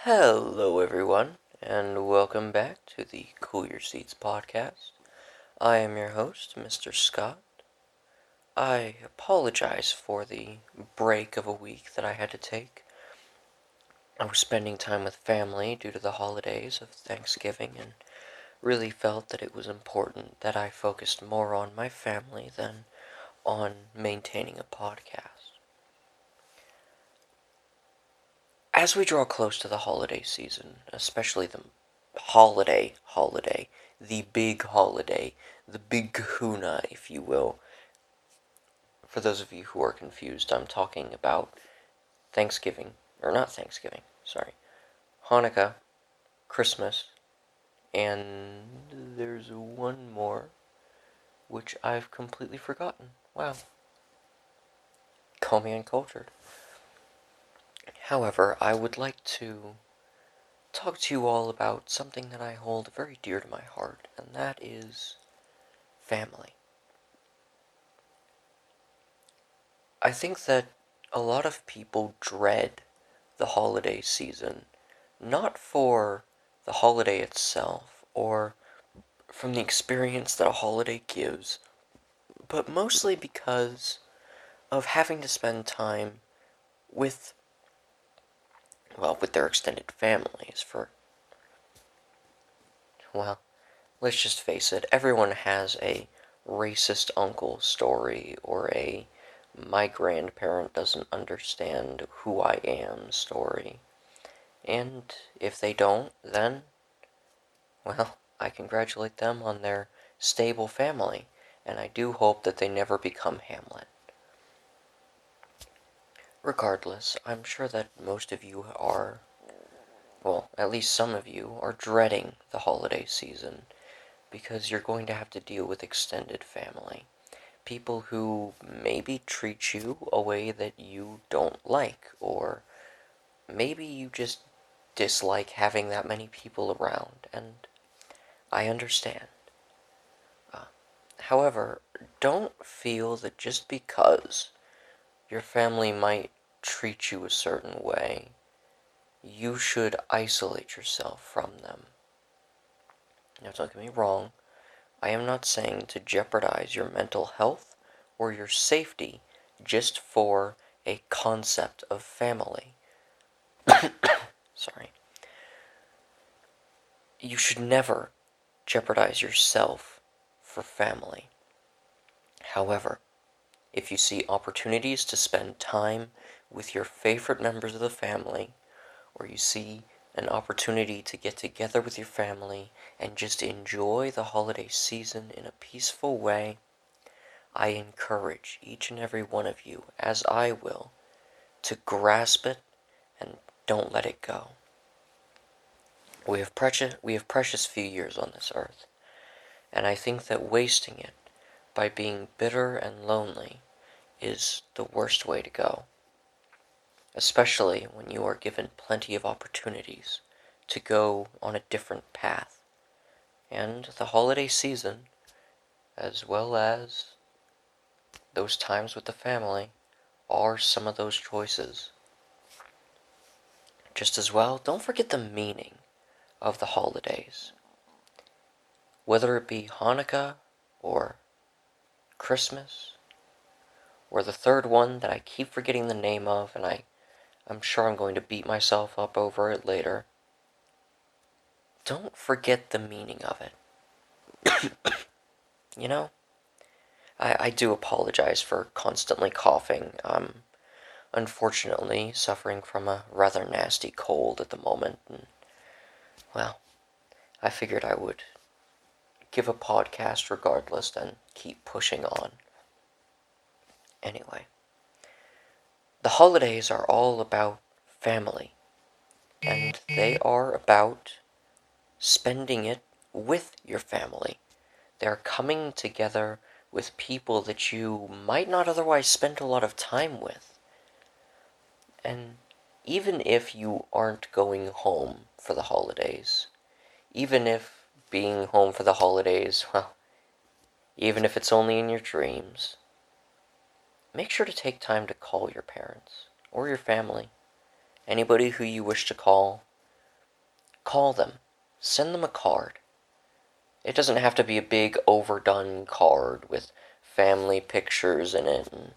Hello, everyone, and welcome back to the Cool Your Seats podcast. I am your host, Mr. Scott. I apologize for the break of a week that I had to take. I was spending time with family due to the holidays of Thanksgiving and really felt that it was important that I focused more on my family than on maintaining a podcast. As we draw close to the holiday season, especially the holiday, the big holiday, the big kahuna, if you will. For those of you who are confused, I'm talking about Thanksgiving, or not Thanksgiving, sorry, Hanukkah, Christmas, and there's one more, which I've completely forgotten. Wow. Call me uncultured. However, I would like to talk to you all about something that I hold very dear to my heart, and that is family. I think that a lot of people dread the holiday season, not for the holiday itself or from the experience that a holiday gives, but mostly because of having to spend time with, with their extended families well, let's just face it, everyone has a racist uncle story or a my grandparent doesn't understand who I am story. And if they don't, then, I congratulate them on their stable family, and I do hope that they never become Hamlet. Regardless, I'm sure that most of you are, at least some of you, are dreading the holiday season because you're going to have to deal with extended family. People who maybe treat you a way that you don't like, or maybe you just dislike having that many people around, and I understand. Uh, However, don't feel that just because your family might treat you a certain way, you should isolate yourself from them. Now, don't get me wrong, I am not saying to jeopardize your mental health or your safety just for a concept of family. Sorry. You should never jeopardize yourself for family. However, if you see opportunities to spend time with your favorite members of the family, or you see an opportunity to get together with your family and just enjoy the holiday season in a peaceful way, I encourage each and every one of you, as I will, to grasp it and don't let it go. We have precious few years on this earth, and I think that wasting it by being bitter and lonely is the worst way to go, especially when you are given plenty of opportunities to go on a different path. And the holiday season, as well as those times with the family, are some of those choices. Just as well, don't forget the meaning of the holidays. Whether it be Hanukkah or Christmas, or the third one that I keep forgetting the name of, and I'm sure I'm going to beat myself up over it later. Don't forget the meaning of it. You know, I do apologize for constantly coughing. I'm unfortunately suffering from a rather nasty cold at the moment, and, I figured I would give a podcast regardless and keep pushing on. Anyway, the holidays are all about family, and they are about spending it with your family. They're coming together with people that you might not otherwise spend a lot of time with. And even if you aren't going home for the holidays, even if being home for the holidays, even if it's only in your dreams, make sure to take time to call your parents or your family, anybody who you wish to call, Call them. Send them a card. It doesn't have to be a big overdone card with family pictures in it and,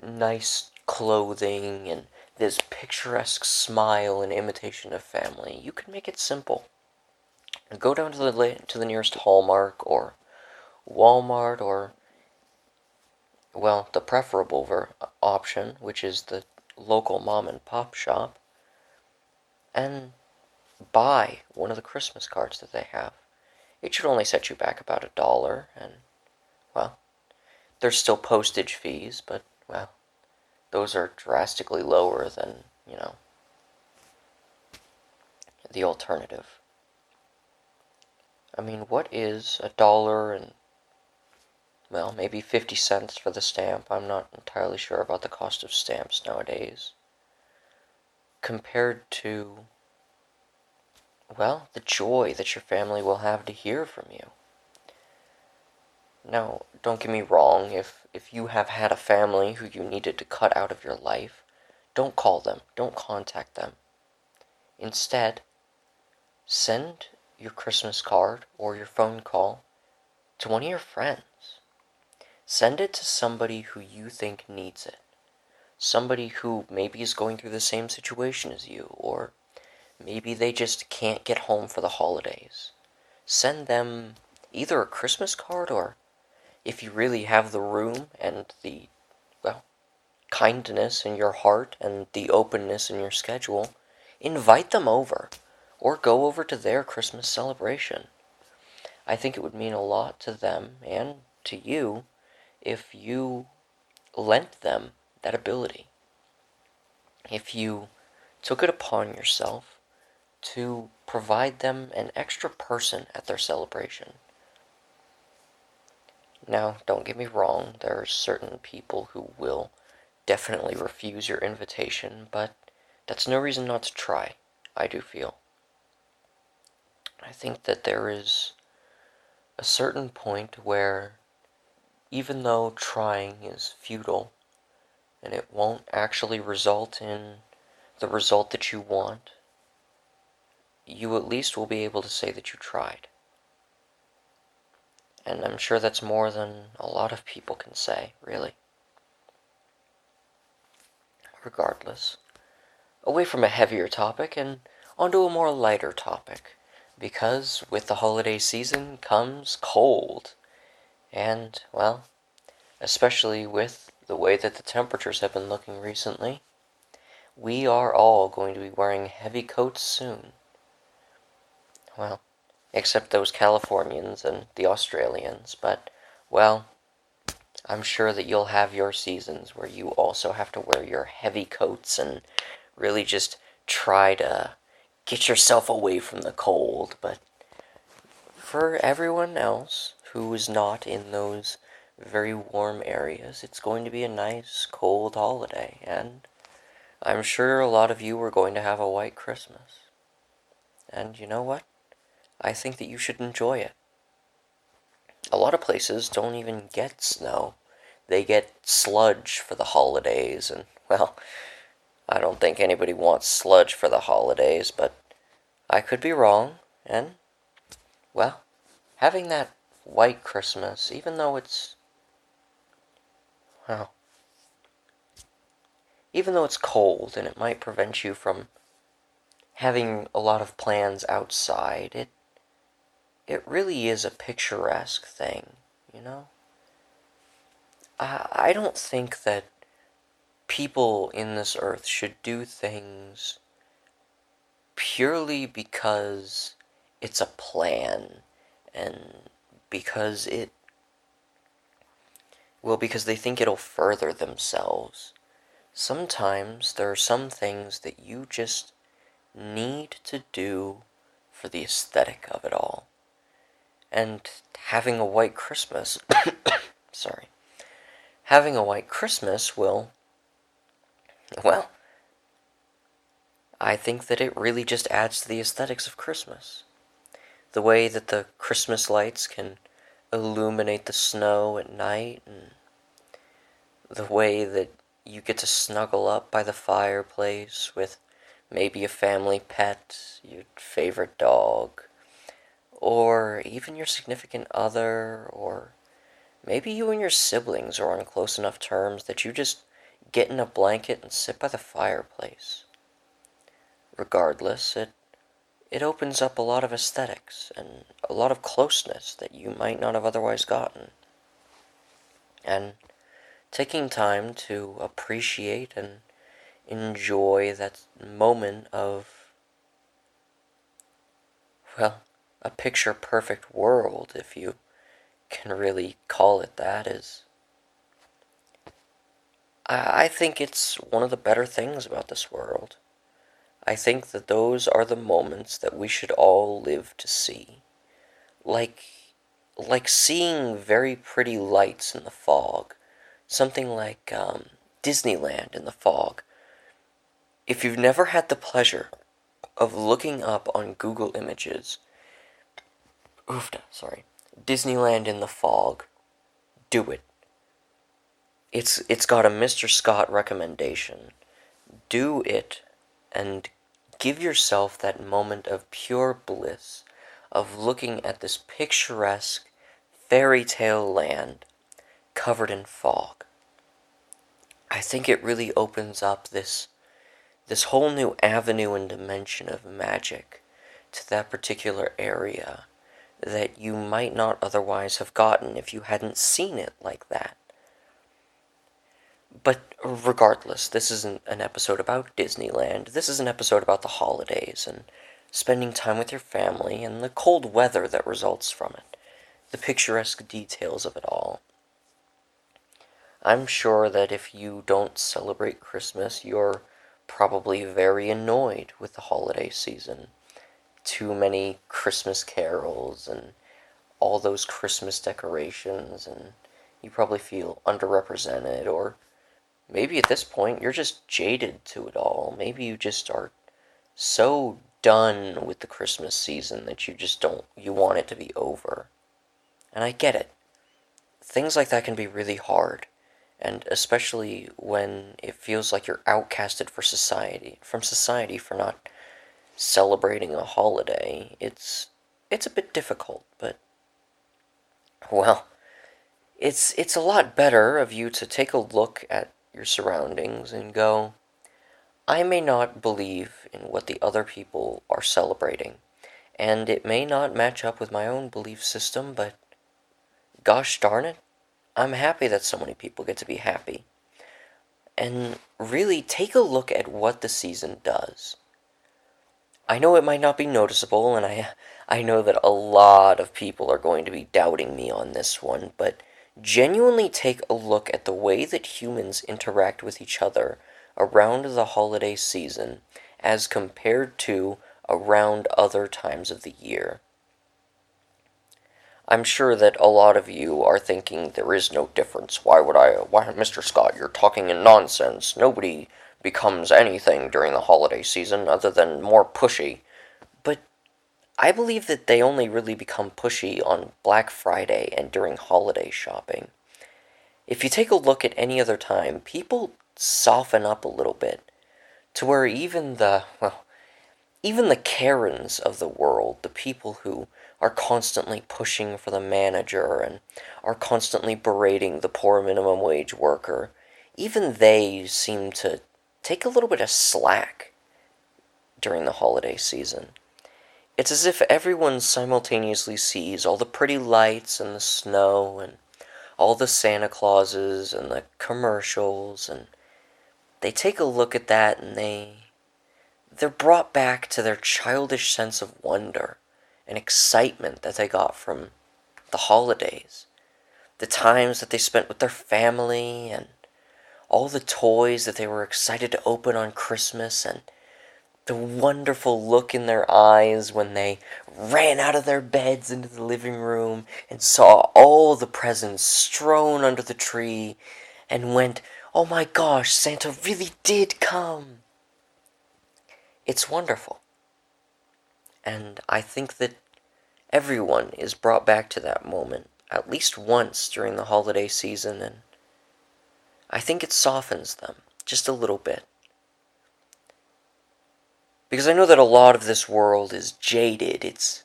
nice clothing and this picturesque smile in imitation of family. You can make it simple. Go down to the nearest Hallmark or Walmart or, well, the preferable option, which is the local mom and pop shop, and buy one of the Christmas cards that they have. It should only set you back about $1, and, well, there's still postage fees, but, well, those are drastically lower than, the alternative. I mean, what is $1 and, well, maybe 50 cents for the stamp? I'm not entirely sure about the cost of stamps nowadays. Compared to, well, the joy that your family will have to hear from you. Now, don't get me wrong, if you have had a family who you needed to cut out of your life, don't call them, don't contact them. Instead, send your Christmas card or your phone call to one of your friends. Send it to somebody who you think needs it. Somebody who maybe is going through the same situation as you, or maybe they just can't get home for the holidays. Send them either a Christmas card or, if you really have the room and the, well, kindness in your heart and the openness in your schedule, invite them over or go over to their Christmas celebration. I think it would mean a lot to them and to you if you lent them that ability. If you took it upon yourself to provide them an extra person at their celebration. Now, don't get me wrong, there are certain people who will definitely refuse your invitation, but that's no reason not to try, I do feel. I think that there is a certain point where, even though trying is futile, and it won't actually result in the result that you want, you at least will be able to say that you tried. And I'm sure that's more than a lot of people can say, really. Regardless, away from a heavier topic and onto a more lighter topic, because with the holiday season comes cold. And, well, especially with the way that the temperatures have been looking recently, we are all going to be wearing heavy coats soon. Well, except those Californians and the Australians, but, well, I'm sure that you'll have your seasons where you also have to wear your heavy coats and really just try to get yourself away from the cold, but for everyone else who is not in those very warm areas, it's going to be a nice, cold holiday, and I'm sure a lot of you are going to have a white Christmas. And you know what? I think that you should enjoy it. A lot of places don't even get snow. They get sludge for the holidays, and, well, I don't think anybody wants sludge for the holidays, but I could be wrong, and, well, having that white Christmas, even though it's, well, even though it's cold and it might prevent you from having a lot of plans outside, it really is a picturesque thing, you know? I don't think that people in this earth should do things purely because it's a plan and because because they think it'll further themselves. Sometimes there are some things that you just need to do for the aesthetic of it all. And having a white Christmas, sorry, having a white Christmas will, well, I think that it really just adds to the aesthetics of Christmas. The way that the Christmas lights can illuminate the snow at night, and the way that you get to snuggle up by the fireplace with maybe a family pet, your favorite dog, or even your significant other, or maybe you and your siblings are on close enough terms that you just get in a blanket and sit by the fireplace. Regardless, it opens up a lot of aesthetics and a lot of closeness that you might not have otherwise gotten. And taking time to appreciate and enjoy that moment of, well, a picture perfect world, if you can really call it that, I think it's one of the better things about this world. I think that those are the moments that we should all live to see. Like like seeing very pretty lights in the fog. Something like Disneyland in the fog. If you've never had the pleasure of looking up on Google Images, sorry, Disneyland in the fog, do it. It's got a Mr. Scott recommendation. Do it and give yourself that moment of pure bliss of looking at this picturesque fairy tale land covered in fog. I think it really opens up this whole new avenue and dimension of magic to that particular area that you might not otherwise have gotten if you hadn't seen it like that. But regardless, this isn't an episode about Disneyland. This is an episode about the holidays and spending time with your family and the cold weather that results from it, the picturesque details of it all. I'm sure that if you don't celebrate Christmas, you're probably very annoyed with the holiday season. Too many Christmas carols and all those Christmas decorations, and you probably feel underrepresented, or maybe at this point you're just jaded to it all. Maybe you just are so done with the Christmas season that you want it to be over. And I get it. Things like that can be really hard, and especially when it feels like you're outcasted from society for not celebrating a holiday. It's a bit difficult, but well, it's a lot better of you to take a look at your surroundings and go, I may not believe in what the other people are celebrating, and it may not match up with my own belief system, but gosh darn it, I'm happy that so many people get to be happy. And really take a look at what the season does. I know it might not be noticeable, and I know that a lot of people are going to be doubting me on this one, but genuinely take a look at the way that humans interact with each other around the holiday season as compared to around other times of the year. I'm sure that a lot of you are thinking there is no difference. Why, Mr. Scott, you're talking in nonsense. Nobody becomes anything during the holiday season other than more pushy. But I believe that they only really become pushy on Black Friday and during holiday shopping. If you take a look at any other time, people soften up a little bit to where even the Karens of the world, the people who are constantly pushing for the manager and are constantly berating the poor minimum wage worker, even they seem to take a little bit of slack during the holiday season. It's as if everyone simultaneously sees all the pretty lights and the snow and all the Santa Clauses and the commercials, and they take a look at that and they're brought back to their childish sense of wonder and excitement that they got from the holidays. The times that they spent with their family and all the toys that they were excited to open on Christmas, and the wonderful look in their eyes when they ran out of their beds into the living room and saw all the presents strewn under the tree and went, oh my gosh, Santa really did come. It's wonderful. And I think that everyone is brought back to that moment at least once during the holiday season, and I think it softens them just a little bit. Because I know that a lot of this world is jaded, it's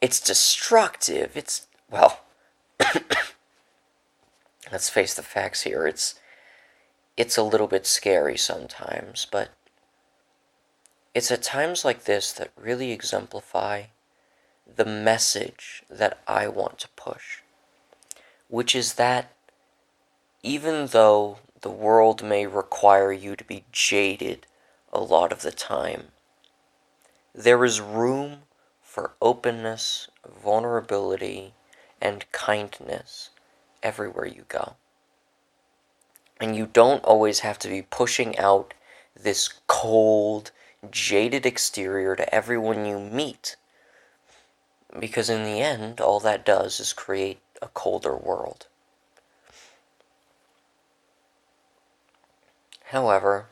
destructive, well, let's face the facts here, it's a little bit scary sometimes, but it's at times like this that really exemplify the message that I want to push, which is that even though the world may require you to be jaded a lot of the time, there is room for openness, vulnerability, and kindness everywhere you go. And you don't always have to be pushing out this cold, jaded exterior to everyone you meet, because in the end, all that does is create a colder world. However,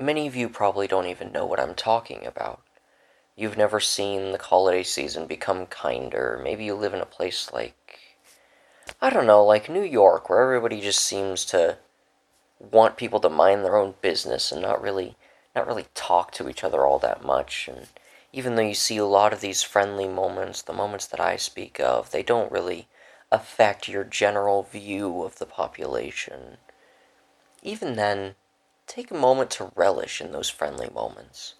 many of you probably don't even know what I'm talking about. You've never seen the holiday season become kinder. Maybe you live in a place like, I don't know, like New York, where everybody just seems to want people to mind their own business and not really talk to each other all that much. And even though you see a lot of these friendly moments, the moments that I speak of, they don't really affect your general view of the population. Even then, take a moment to relish in those friendly moments.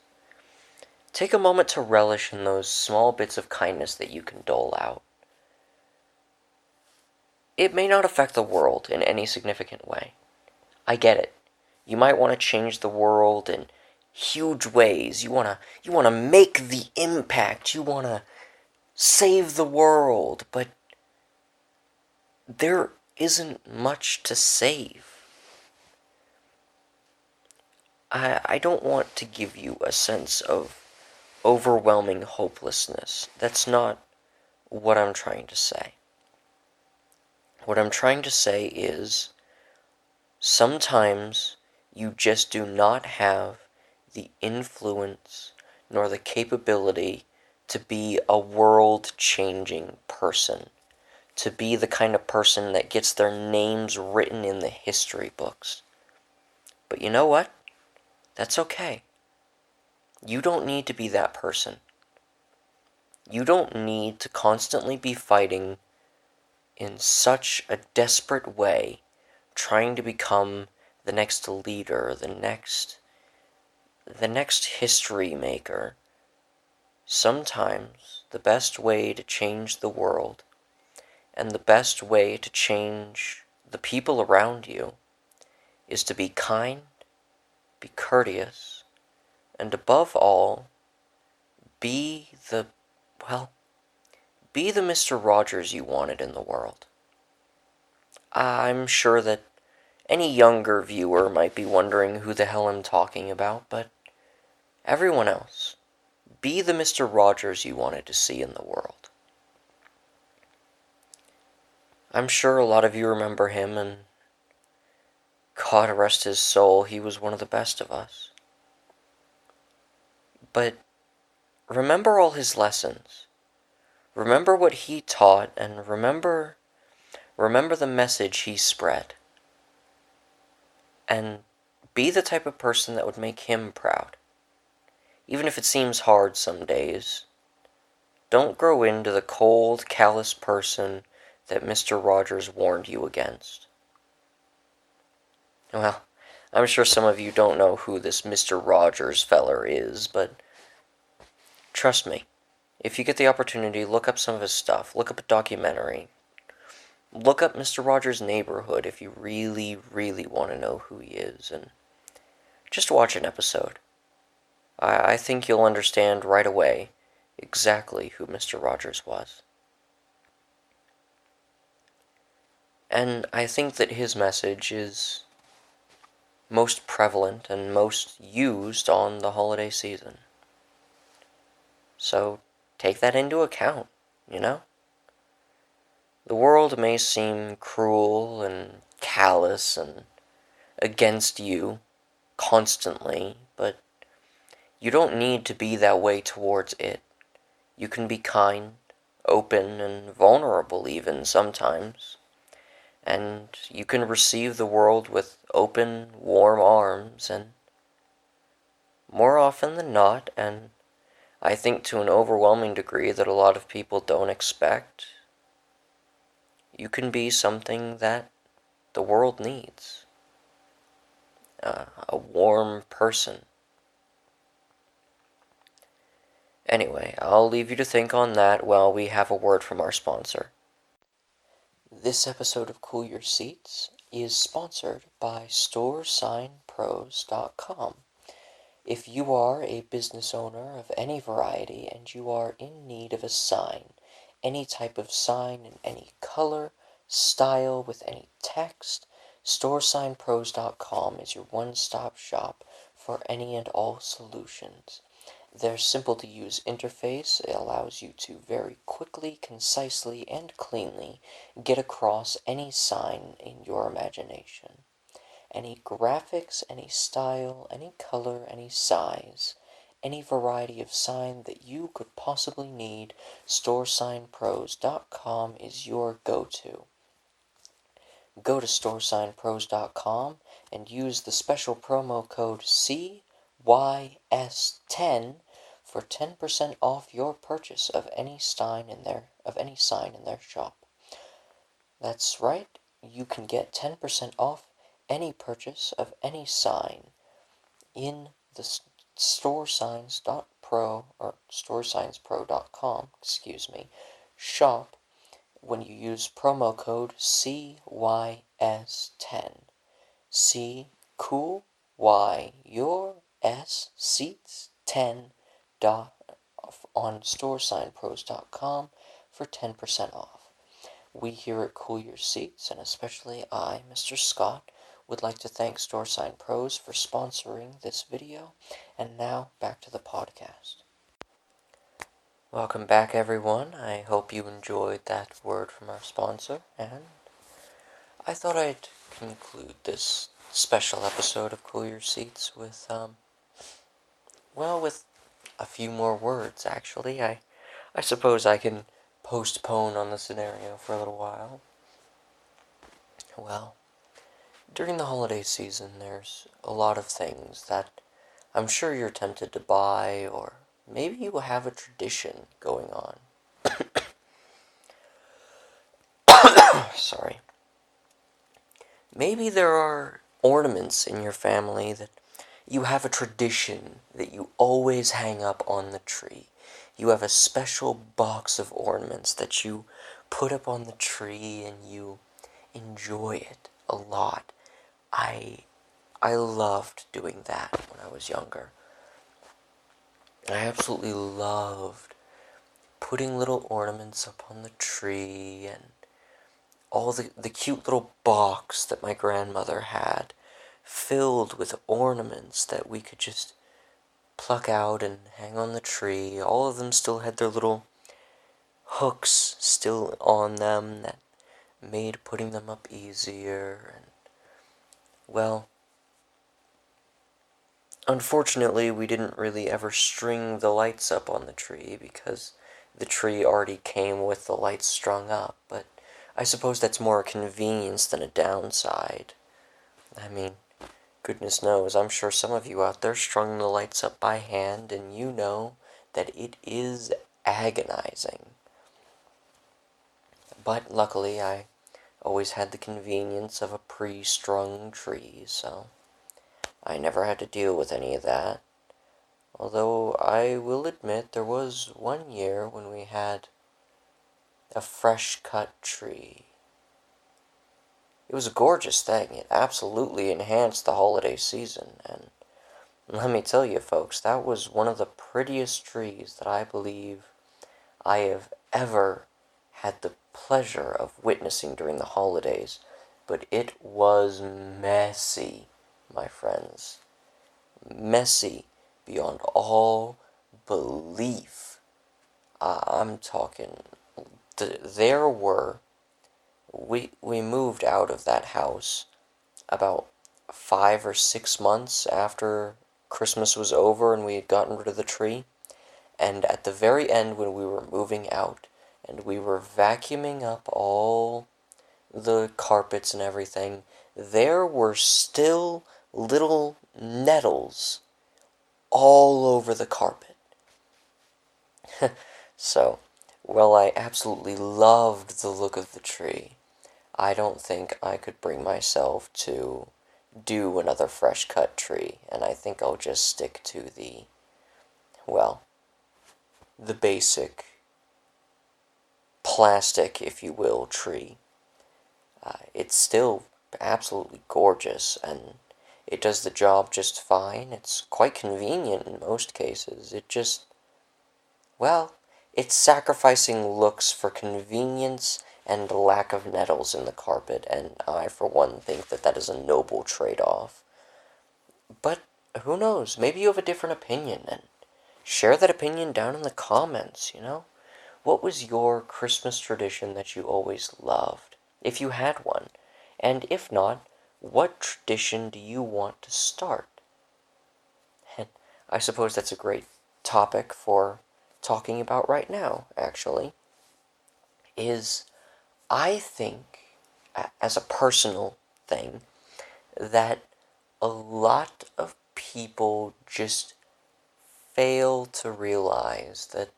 Take a moment to relish in those small bits of kindness that you can dole out. It may not affect the world in any significant way. I get it. You might want to change the world in huge ways. You want to make the impact. You want to save the world, but there isn't much to save. I don't want to give you a sense of overwhelming hopelessness. That's not what I'm trying to say. What I'm trying to say is sometimes you just do not have the influence nor the capability to be a world-changing person, to be the kind of person that gets their names written in the history books. But you know what? That's okay. You don't need to be that person. You don't need to constantly be fighting in such a desperate way, trying to become the next leader, the next history maker. Sometimes the best way to change the world and the best way to change the people around you is to be kind, be courteous, and above all, be the, be the Mr. Rogers you wanted in the world. I'm sure that any younger viewer might be wondering who the hell I'm talking about, but everyone else, be the Mr. Rogers you wanted to see in the world. I'm sure a lot of you remember him, and God rest his soul, he was one of the best of us. But remember all his lessons. Remember what he taught, and remember the message he spread. And be the type of person that would make him proud. Even if it seems hard some days, don't grow into the cold, callous person that Mr. Rogers warned you against. Well, I'm sure some of you don't know who this Mr. Rogers feller is, but trust me, if you get the opportunity, look up some of his stuff, look up a documentary, look up Mr. Rogers' Neighborhood if you really, really want to know who he is, and just watch an episode. I think you'll understand right away exactly who Mr. Rogers was. And I think that his message is most prevalent and most used on the holiday season. So take that into account, you know? The world may seem cruel and callous and against you constantly, but you don't need to be that way towards it. You can be kind, open, and vulnerable even sometimes. And you can receive the world with open, warm arms, and more often than not, and I think to an overwhelming degree that a lot of people don't expect, you can be something that the world needs. A warm person. Anyway, I'll leave you to think on that while we have a word from our sponsor. This episode of Cool Your Seats is sponsored by StoreSignPros.com. If you are a business owner of any variety and you are in need of a sign, any type of sign in any color, style, with any text, StoreSignPros.com is your one-stop shop for any and all solutions. Their simple-to-use interface allows you to very quickly, concisely, and cleanly get across any sign in your imagination. Any graphics, any style, any color, any size, any variety of sign that you could possibly need, StoreSignPros.com is your go-to. Go to StoreSignPros.com and use the special promo code CYS10 for 10% off your purchase of any sign in their shop. That's right, you can get 10% off any purchase of any sign in the StoreSigns.pro or StoreSignsPro.com, shop when you use promo code CYS10. C cool Y your S seats 10 on StoreSignPros.com for 10% off. We here at Cool Your Seats, and especially I, Mr. Scott, would like to thank StoreSign Pros for sponsoring this video. And now, back to the podcast. Welcome back, everyone. I hope you enjoyed that word from our sponsor, and I thought I'd conclude this special episode of Cool Your Seats with, with a few more words, actually. I suppose I can postpone on the scenario for a little while. Well, during the holiday season, there's a lot of things that I'm sure you're tempted to buy, or maybe you have a tradition going on. Sorry. Maybe there are ornaments in your family that you have a tradition that you always hang up on the tree. You have a special box of ornaments that you put up on the tree and you enjoy it a lot. I loved doing that when I was younger. I absolutely loved putting little ornaments up on the tree and all the cute little box that my grandmother had filled with ornaments that we could just pluck out and hang on the tree. All of them still had their little hooks still on them that made putting them up easier. And, well, unfortunately, we didn't really ever string the lights up on the tree because the tree already came with the lights strung up, but I suppose that's more a convenience than a downside. I mean, goodness knows, I'm sure some of you out there strung the lights up by hand, and you know that it is agonizing. But luckily, I always had the convenience of a pre-strung tree, so I never had to deal with any of that. Although I will admit there was one year when we had a fresh-cut tree. It was a gorgeous thing. It absolutely enhanced the holiday season, and let me tell you, folks, that was one of the prettiest trees that I believe I have ever had the pleasure of witnessing during the holidays, but it was messy, my friends. Messy beyond all belief. I'm talking, we moved out of that house about 5 or 6 months after Christmas was over and we had gotten rid of the tree. And at the very end, when we were moving out and we were vacuuming up all the carpets and everything, there were still little nettles all over the carpet. So, while I absolutely loved the look of the tree, I don't think I could bring myself to do another fresh cut tree, and I think I'll just stick to well, the basic plastic, if you will, tree. It's still absolutely gorgeous, and it does the job just fine. It's quite convenient in most cases. Well, it's sacrificing looks for convenience and lack of nettles in the carpet, and I, for one, think that that is a noble trade-off. But who knows? Maybe you have a different opinion, and share that opinion down in the comments. What was your Christmas tradition that you always loved, if you had one? And if not, what tradition do you want to start? And I suppose that's a great topic for talking about right now, actually, is I think, as a personal thing, that a lot of people just fail to realize that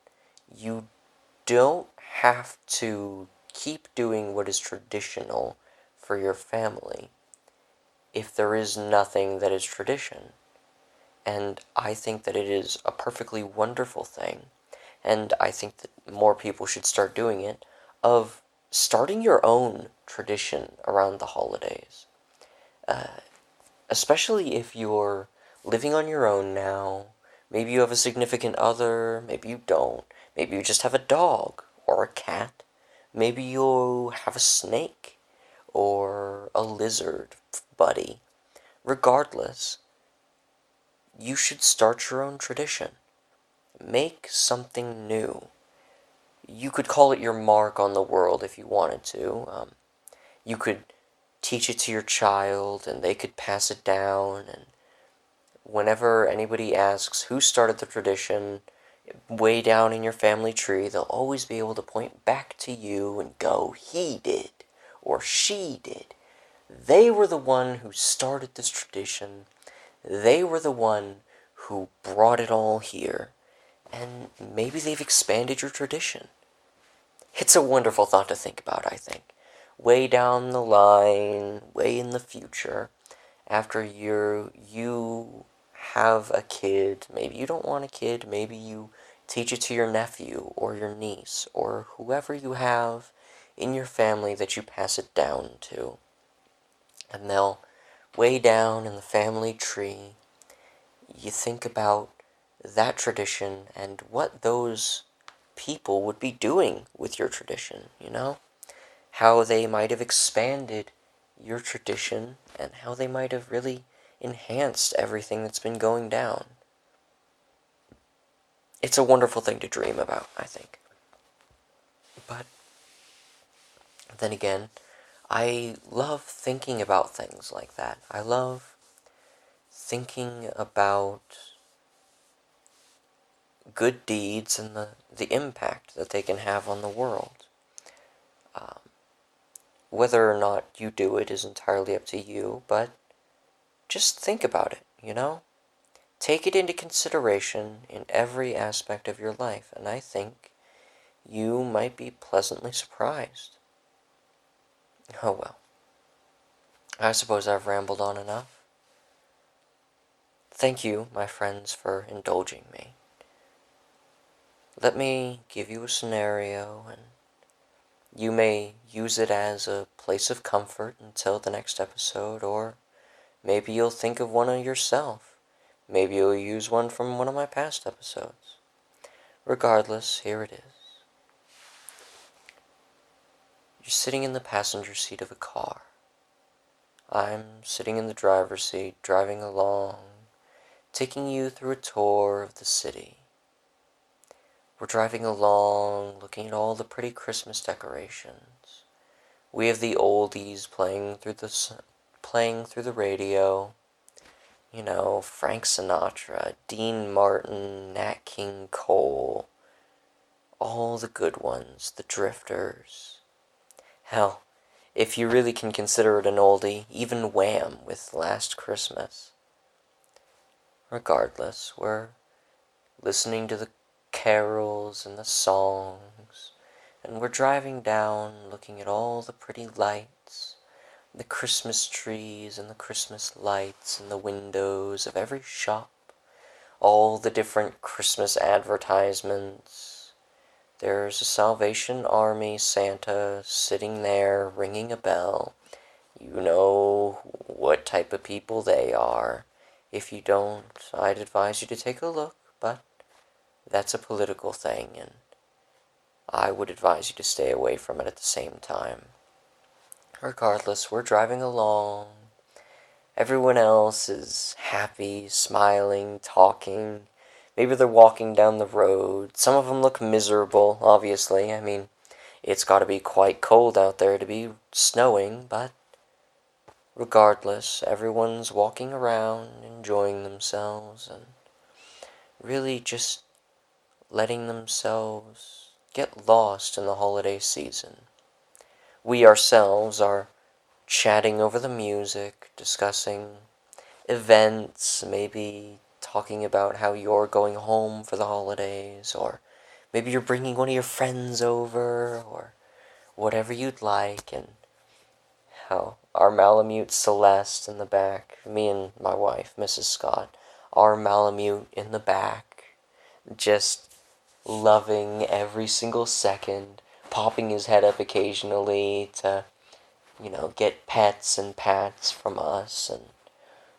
you don't have to keep doing what is traditional for your family if there is nothing that is tradition. And I think that it is a perfectly wonderful thing, and I think that more people should start doing it, of starting your own tradition around the holidays. Especially if you're living on your own now. Maybe you have a significant other, maybe you don't. Maybe you just have a dog or a cat. Maybe you have a snake or a lizard buddy. Regardless, you should start your own tradition. Make something new. You could call it your mark on the world if you wanted to. You could teach it to your child, and they could pass it down, and whenever anybody asks who started the tradition, way down in your family tree, they'll always be able to point back to you and go, he did, or she did. They were the one who started this tradition. They were the one who brought it all here. And maybe they've expanded your tradition. It's a wonderful thought to think about, I think. Way down the line, way in the future, after you have a kid, maybe you don't want a kid, maybe you teach it to your nephew or your niece or whoever you have in your family that you pass it down to. And they'll, way down in the family tree, you think about that tradition and what those people would be doing with your tradition. How they might have expanded your tradition and how they might have really enhanced everything that's been going down. It's a wonderful thing to dream about, I think. But then again, I love thinking about things like that. I love thinking about good deeds and the impact that they can have on the world. Whether or not you do it is entirely up to you, but just think about it. Take it into consideration in every aspect of your life, and I think you might be pleasantly surprised. Oh well. I suppose I've rambled on enough. Thank you, my friends, for indulging me. Let me give you a scenario, and you may use it as a place of comfort until the next episode, or maybe you'll think of one of yourself. Maybe you'll use one from one of my past episodes. Regardless, here it is. You're sitting in the passenger seat of a car. I'm sitting in the driver's seat, driving along, taking you through a tour of the city. We're driving along, looking at all the pretty Christmas decorations. We have the oldies playing through the radio. Frank Sinatra, Dean Martin, Nat King Cole, all the good ones, the Drifters. Hell, if you really can consider it an oldie, even Wham with Last Christmas. regardless, we're listening to the carols and the songs, and we're driving down looking at all the pretty lights, the Christmas trees and the Christmas lights in the windows of every shop, all the different Christmas advertisements. There's a Salvation Army Santa sitting there ringing a bell. You know what type of people they are. If you don't, I'd advise you to take a look, but that's a political thing, and I would advise you to stay away from it at the same time. Regardless, we're driving along. Everyone else is happy, smiling, talking. Maybe they're walking down the road. Some of them look miserable, obviously. I mean, it's got to be quite cold out there to be snowing, but regardless, everyone's walking around, enjoying themselves, and really just letting themselves get lost in the holiday season. We ourselves are chatting over the music, discussing events, maybe talking about how you're going home for the holidays, or maybe you're bringing one of your friends over, or whatever you'd like, and how our Malamute Celeste in the back, me and my wife, Mrs. Scott, our Malamute in the back, just loving every single second, popping his head up occasionally to, get pets and pats from us, and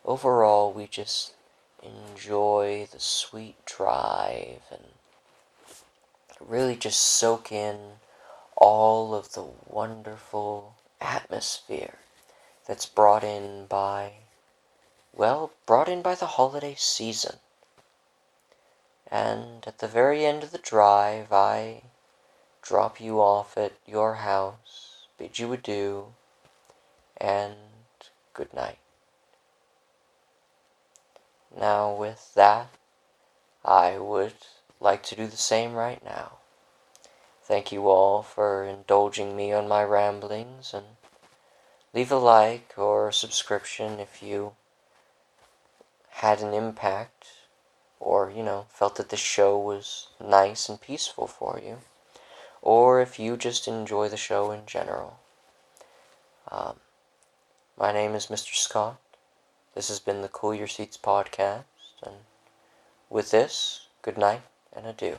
overall we just enjoy the sweet drive and really just soak in all of the wonderful atmosphere that's brought in by the holiday season. And at the very end of the drive, I drop you off at your house, bid you adieu, and good night. Now with that, I would like to do the same right now. Thank you all for indulging me on my ramblings, and leave a like or a subscription if you had an impact or, felt that the show was nice and peaceful for you, or if you just enjoy the show in general. My name is Mr. Scott. This has been the Cool Your Seats podcast, and with this, good night and adieu.